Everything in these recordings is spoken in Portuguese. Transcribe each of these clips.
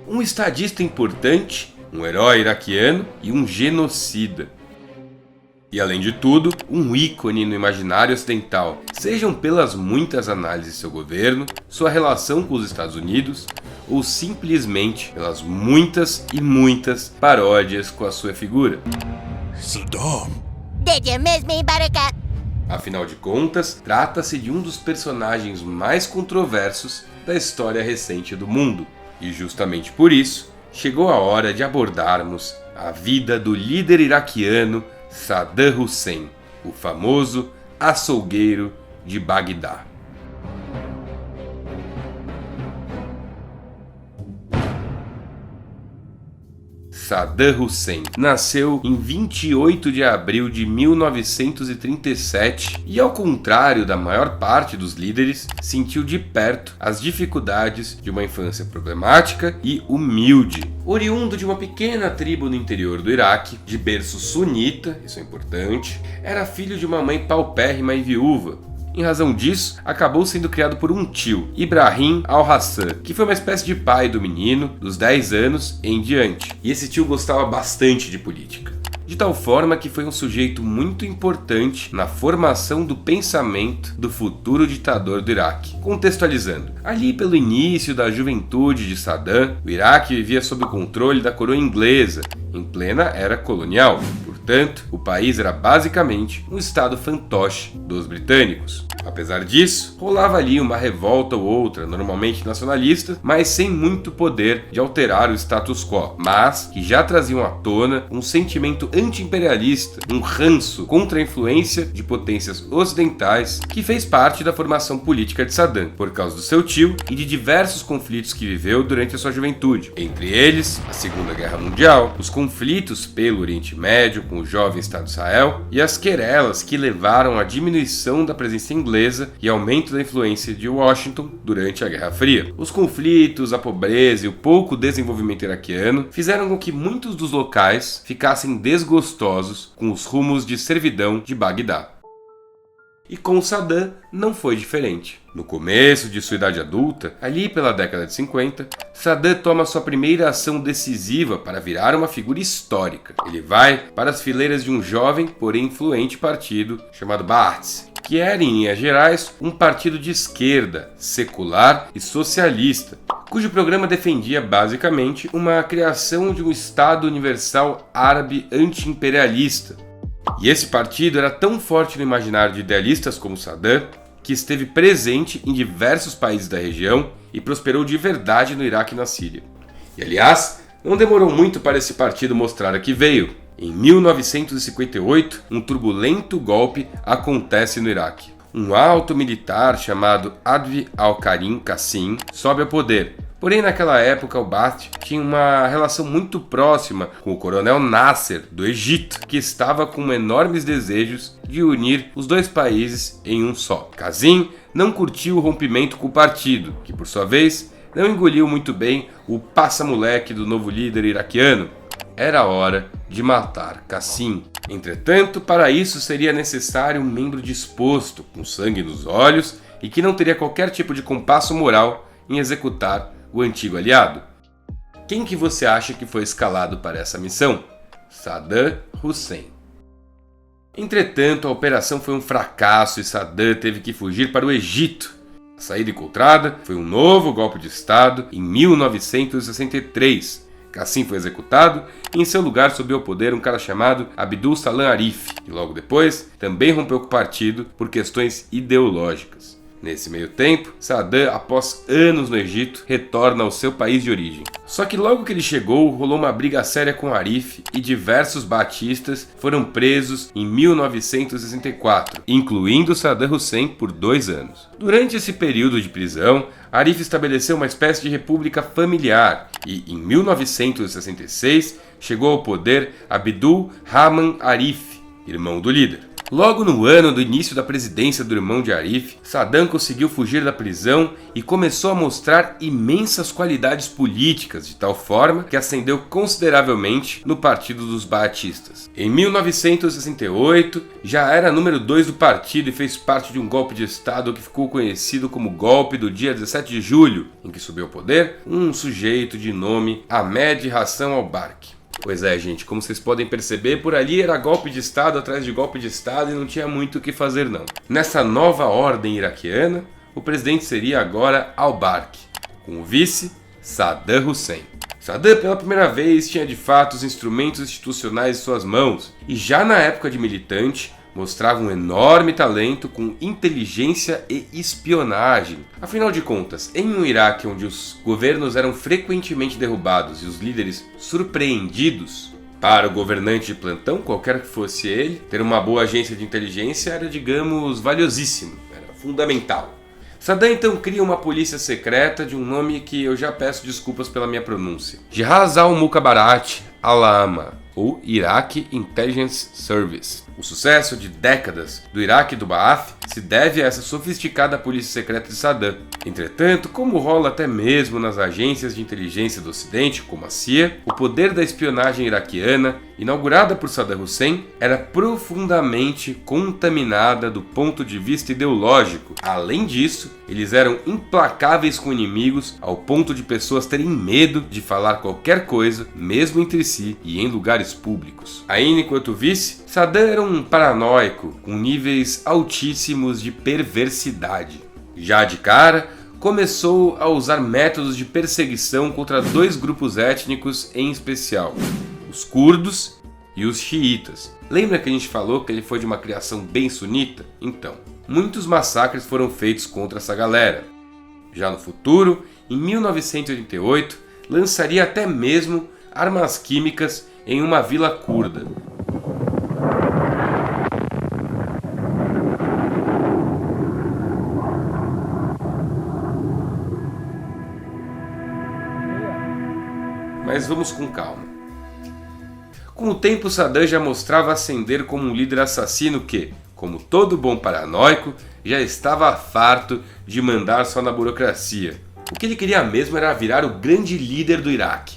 um estadista importante, um herói iraquiano e um genocida. E além de tudo, um ícone no imaginário ocidental, sejam pelas muitas análises de seu governo, sua relação com os Estados Unidos, ou simplesmente pelas muitas e muitas paródias com a sua figura. Saddam. Did you miss me, Buttercup? Afinal de contas, trata-se de um dos personagens mais controversos da história recente do mundo. E justamente por isso, chegou a hora de abordarmos a vida do líder iraquiano Saddam Hussein, o famoso açougueiro de Bagdá. Saddam Hussein nasceu em 28 de abril de 1937 e, ao contrário da maior parte dos líderes, sentiu de perto as dificuldades de uma infância problemática e humilde. Oriundo de uma pequena tribo no interior do Iraque, de berço sunita, isso é importante, era filho de uma mãe paupérrima e viúva. Em razão disso, acabou sendo criado por um tio, Ibrahim al-Hassan, que foi uma espécie de pai do menino, dos 10 anos em diante. E esse tio gostava bastante de política. De tal forma que foi um sujeito muito importante na formação do pensamento do futuro ditador do Iraque. Contextualizando, ali pelo início da juventude de Saddam, o Iraque vivia sob o controle da coroa inglesa, em plena era colonial. Portanto, o país era basicamente um estado fantoche dos britânicos. Apesar disso, rolava ali uma revolta ou outra, normalmente nacionalista, mas sem muito poder de alterar o status quo, mas que já traziam à tona um sentimento anti-imperialista, um ranço contra a influência de potências ocidentais que fez parte da formação política de Saddam, por causa do seu tio e de diversos conflitos que viveu durante a sua juventude. Entre eles, a Segunda Guerra Mundial, os conflitos pelo Oriente Médio com o jovem Estado de Israel e as querelas que levaram à diminuição da presença inglesa e aumento da influência de Washington durante a Guerra Fria. Os conflitos, a pobreza e o pouco desenvolvimento iraquiano fizeram com que muitos dos locais ficassem desgostosos com os rumos de servidão de Bagdá. E com Saddam não foi diferente. No começo de sua idade adulta, ali pela década de 50, Saddam toma sua primeira ação decisiva para virar uma figura histórica. Ele vai para as fileiras de um jovem, porém influente partido chamado Ba'ath, que era, em linhas gerais, um partido de esquerda, secular e socialista, cujo programa defendia basicamente uma criação de um Estado universal árabe anti-imperialista. E esse partido era tão forte no imaginário de idealistas como Saddam, que esteve presente em diversos países da região e prosperou de verdade no Iraque e na Síria. E aliás, não demorou muito para esse partido mostrar a que veio. Em 1958, um turbulento golpe acontece no Iraque. Um alto militar chamado Advi al-Karim Qassim sobe ao poder. Porém, naquela época, o Ba'ath tinha uma relação muito próxima com o coronel Nasser, do Egito, que estava com enormes desejos de unir os dois países em um só. Qassim não curtiu o rompimento com o partido, que por sua vez não engoliu muito bem o passa-moleque do novo líder iraquiano. Era hora de matar Qassim. Entretanto, para isso seria necessário um membro disposto, com sangue nos olhos e que não teria qualquer tipo de compasso moral em executar o antigo aliado. Quem que você acha que foi escalado para essa missão? Saddam Hussein. Entretanto, a operação foi um fracasso e Saddam teve que fugir para o Egito. A saída encontrada foi um novo golpe de Estado em 1963. Qassim foi executado e em seu lugar subiu ao poder um cara chamado Abdul Salam Arif, que logo depois também rompeu com o partido por questões ideológicas. Nesse meio tempo, Saddam, após anos no Egito, retorna ao seu país de origem. Só que logo que ele chegou, rolou uma briga séria com Arif e diversos baatistas foram presos em 1964, incluindo Saddam Hussein por 2 anos. Durante esse período de prisão, Arif estabeleceu uma espécie de república familiar e, em 1966, chegou ao poder Abdul Rahman Arif, irmão do líder. Logo no ano do início da presidência do irmão de Arif, Saddam conseguiu fugir da prisão e começou a mostrar imensas qualidades políticas, de tal forma que ascendeu consideravelmente no partido dos Baatistas. Em 1968, já era número 2 do partido e fez parte de um golpe de Estado que ficou conhecido como golpe do dia 17 de julho, em que subiu ao poder um sujeito de nome Ahmed Hassan al-Barq. Pois é, gente, como vocês podem perceber, por ali era golpe de Estado atrás de golpe de Estado e não tinha muito o que fazer não. Nessa nova ordem iraquiana, o presidente seria agora al-Barq, com o vice Saddam Hussein. Saddam, pela primeira vez, tinha de fato os instrumentos institucionais em suas mãos e já na época de militante, mostrava um enorme talento com inteligência e espionagem. Afinal de contas, em um Iraque onde os governos eram frequentemente derrubados e os líderes surpreendidos, para o governante de plantão, qualquer que fosse ele, ter uma boa agência de inteligência era, digamos, valiosíssimo, era fundamental. Saddam então cria uma polícia secreta de um nome que eu já peço desculpas pela minha pronúncia. Jihaz al-Mukhabarat al-Amma, ou Iraq Intelligence Service. O sucesso de décadas do Iraque e do Baath se deve a essa sofisticada polícia secreta de Saddam. Entretanto, como rola até mesmo nas agências de inteligência do Ocidente, como a CIA, o poder da espionagem iraquiana, inaugurada por Saddam Hussein, era profundamente contaminada do ponto de vista ideológico. Além disso, eles eram implacáveis com inimigos ao ponto de pessoas terem medo de falar qualquer coisa, mesmo entre si e em lugares públicos. Ainda enquanto vice, Saddam era um paranoico com níveis altíssimos de perversidade. Já de cara, começou a usar métodos de perseguição contra dois grupos étnicos em especial, os curdos e os xiitas. Lembra que a gente falou que ele foi de uma criação bem sunita? Então, muitos massacres foram feitos contra essa galera. Já no futuro, em 1988, lançaria até mesmo armas químicas em uma vila curda. Mas vamos com calma. Com o tempo, Saddam já mostrava ascender como um líder assassino que, como todo bom paranoico, já estava farto de mandar só na burocracia. O que ele queria mesmo era virar o grande líder do Iraque.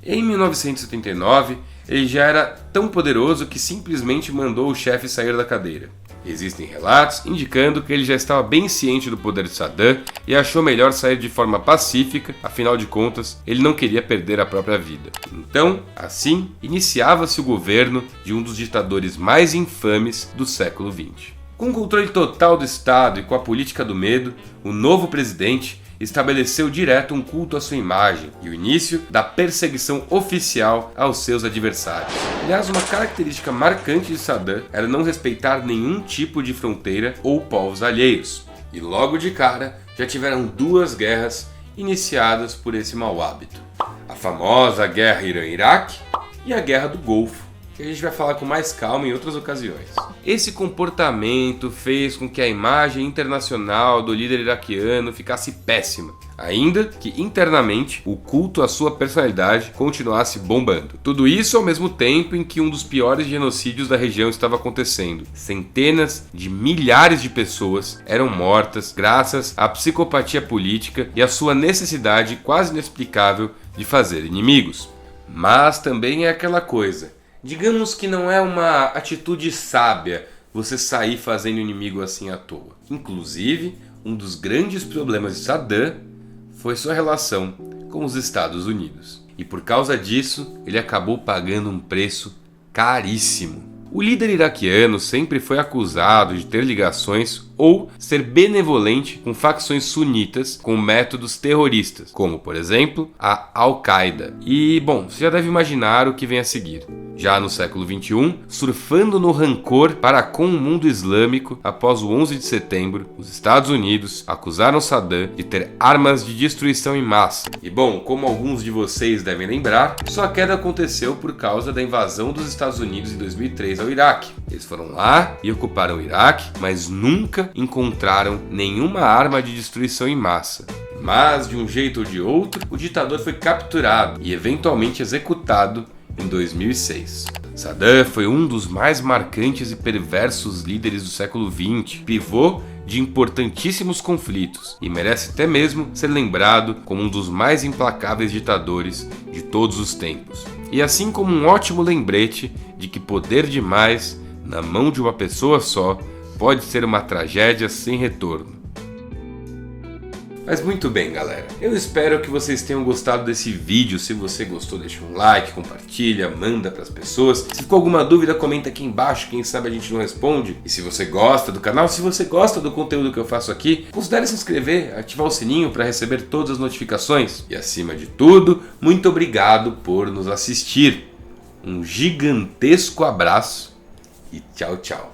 Em 1979, ele já era tão poderoso que simplesmente mandou o chefe sair da cadeira. Existem relatos indicando que ele já estava bem ciente do poder de Saddam e achou melhor sair de forma pacífica, afinal de contas, ele não queria perder a própria vida. Então, assim, iniciava-se o governo de um dos ditadores mais infames do século XX. Com o controle total do Estado e com a política do medo, o novo presidente estabeleceu direto um culto à sua imagem e o início da perseguição oficial aos seus adversários. Aliás, uma característica marcante de Saddam era não respeitar nenhum tipo de fronteira ou povos alheios. E logo de cara, já tiveram duas guerras iniciadas por esse mau hábito. A famosa Guerra Irã-Iraque e a Guerra do Golfo, que a gente vai falar com mais calma em outras ocasiões. Esse comportamento fez com que a imagem internacional do líder iraquiano ficasse péssima, ainda que internamente o culto à sua personalidade continuasse bombando. Tudo isso ao mesmo tempo em que um dos piores genocídios da região estava acontecendo. Centenas de milhares de pessoas eram mortas graças à psicopatia política e à sua necessidade quase inexplicável de fazer inimigos. Mas também é aquela coisa. Digamos que não é uma atitude sábia você sair fazendo inimigo assim à toa. Inclusive, um dos grandes problemas de Saddam foi sua relação com os Estados Unidos. E por causa disso, ele acabou pagando um preço caríssimo. O líder iraquiano sempre foi acusado de ter ligações ou ser benevolente com facções sunitas com métodos terroristas, como, por exemplo, a Al-Qaeda. E, bom, você já deve imaginar o que vem a seguir. Já no século XXI, surfando no rancor para com o mundo islâmico, após o 11 de setembro, os Estados Unidos acusaram Saddam de ter armas de destruição em massa. E bom, como alguns de vocês devem lembrar, sua queda aconteceu por causa da invasão dos Estados Unidos em 2003 ao Iraque. Eles foram lá e ocuparam o Iraque, mas nunca encontraram nenhuma arma de destruição em massa. Mas, de um jeito ou de outro, o ditador foi capturado e eventualmente executado em 2006. Saddam foi um dos mais marcantes e perversos líderes do século XX, pivô de importantíssimos conflitos, e merece até mesmo ser lembrado como um dos mais implacáveis ditadores de todos os tempos. E assim como um ótimo lembrete de que poder demais na mão de uma pessoa só pode ser uma tragédia sem retorno. Mas muito bem, galera, eu espero que vocês tenham gostado desse vídeo. Se você gostou, deixa um like, compartilha, manda para as pessoas. Se ficou alguma dúvida, comenta aqui embaixo, quem sabe a gente não responde. E se você gosta do canal, se você gosta do conteúdo que eu faço aqui, considere se inscrever, ativar o sininho para receber todas as notificações. E acima de tudo, muito obrigado por nos assistir. Um gigantesco abraço e tchau, tchau.